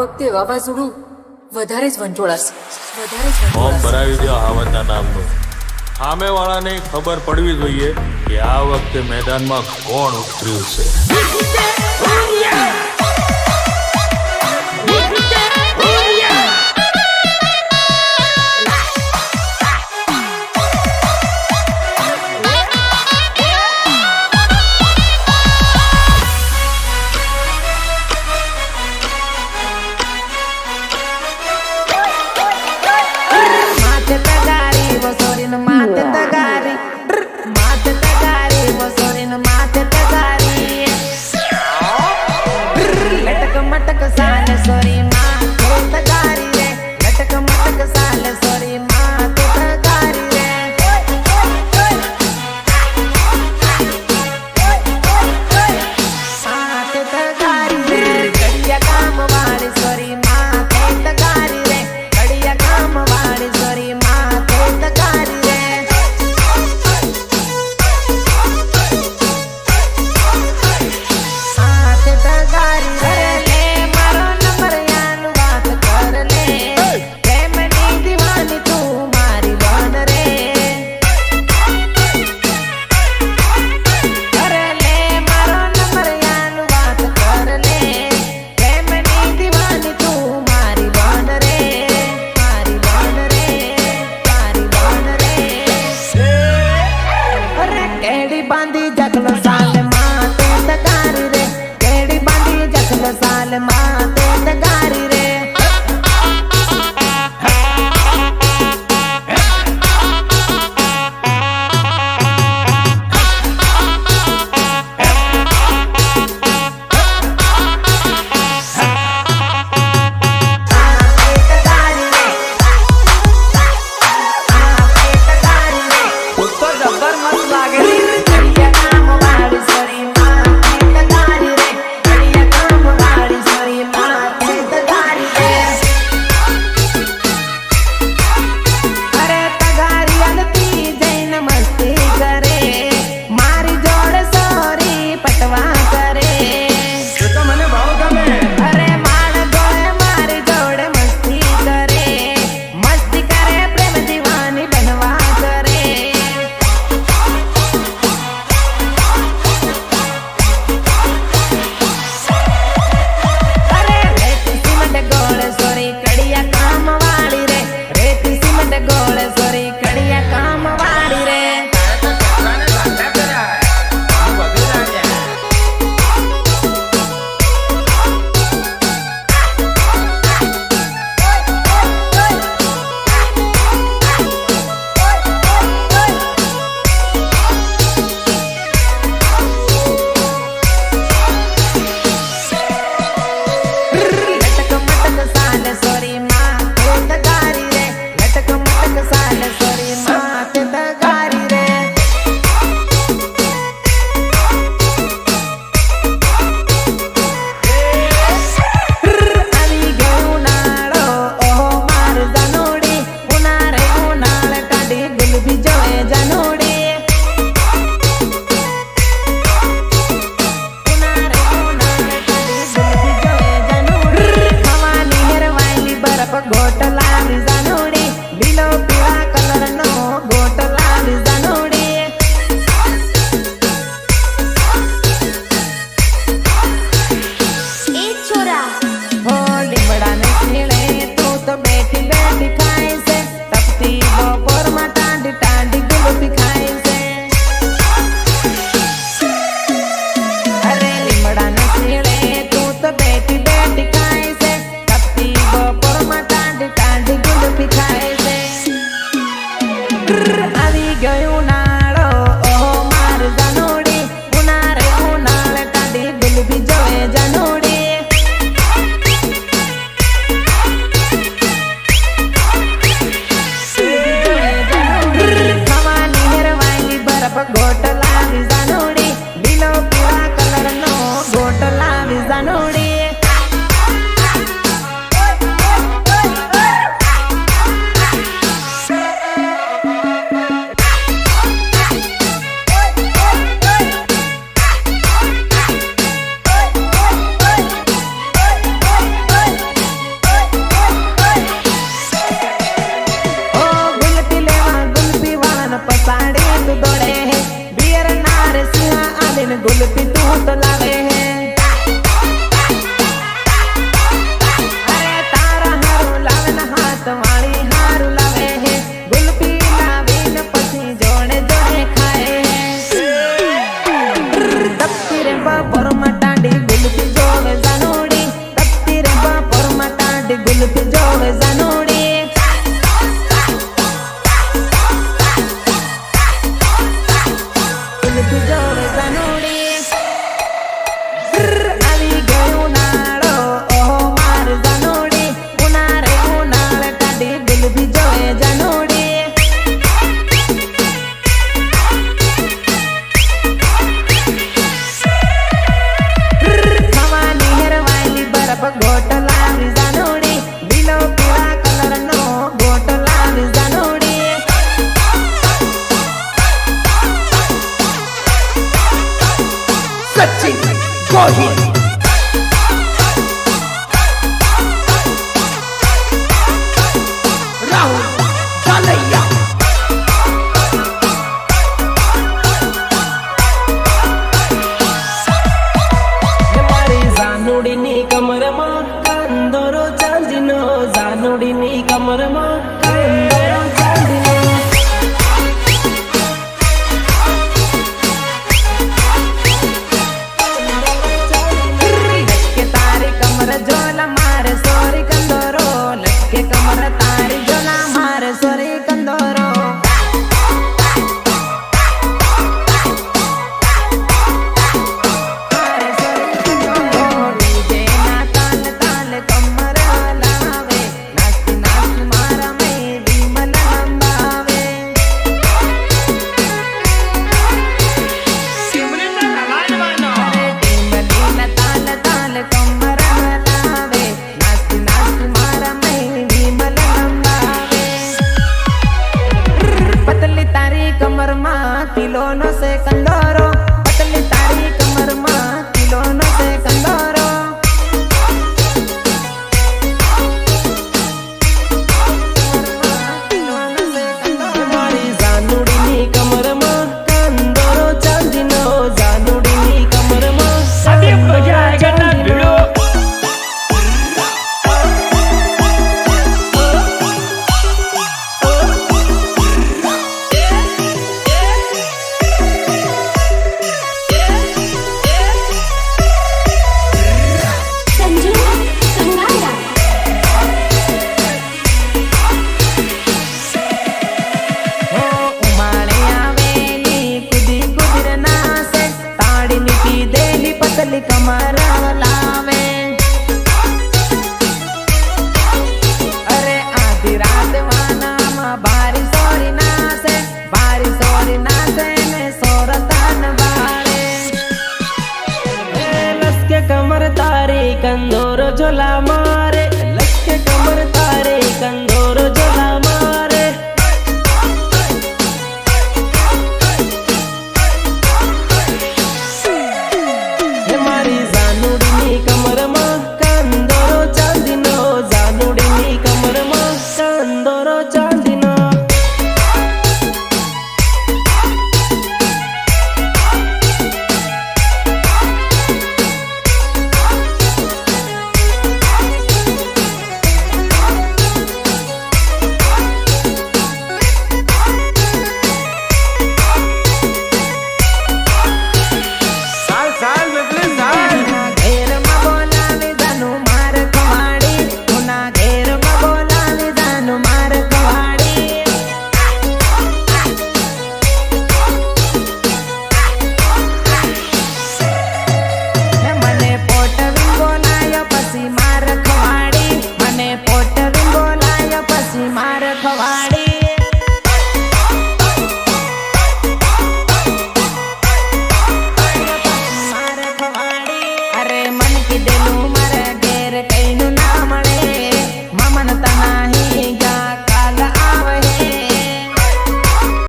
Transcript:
વખતે વાવાઝોડું વધારે જ વંટોળાશે. ફોર્મ ભરાવી દો હાવનના નામનું. સામેવાળાને ખબર પડવી જોઈએ કે આ વખતે મેદાનમાં કોણ ઉતર્યું છે. ગુલપી તું તો લાવે હે અરે તારા હારું લાવે ને હાથ વાળી હારું લાવે હે ગુલપી લાવીને પછી જોડે જોડે ખાય તપતી રે બપોર મટાડી ગુલપી જોવે જાનુડી તપતી રે બપોર મટાડી ગુલપી જોવે જાનુડી ગુલપી જોવે જાનુડી આવી ગયો ઉનાળો ઓહો માર જાનુડી ઉનાળે ઉનાળે કાઢી ગુલપી જોવે જાનુડી ખાવાની હેરવાયેલી બરફ ગોટ લાવી જાનુડી લીલો પીળા કલરનો ગોટ લાવી જાનુડી સચિન ગોહિલ રાહુલ જાલૈયા મારી જાનુડીની કમરમાં કંદોરો ચાંદીનો જાનુડીની કમરમાં કંદોરો ચાંદીનો લટકે તારી કમર જોલા મારે સોરી કંદોરો લટકે કમર તારી જોલા મારે સોરી કંદોરો મારે સોરી કંદોરો ડીજે ના તાલ તાલ કમર હલાવે નાચતી નાચતી મારા મેં વિમલ લંબાવે અરે ટીમલીના તાલ તાલ કમર હલાવે નાચતી નાચતી મારા મેં વિમલ લંબાવે પતલી તારી કમરમાં કિલોનો સે કંદો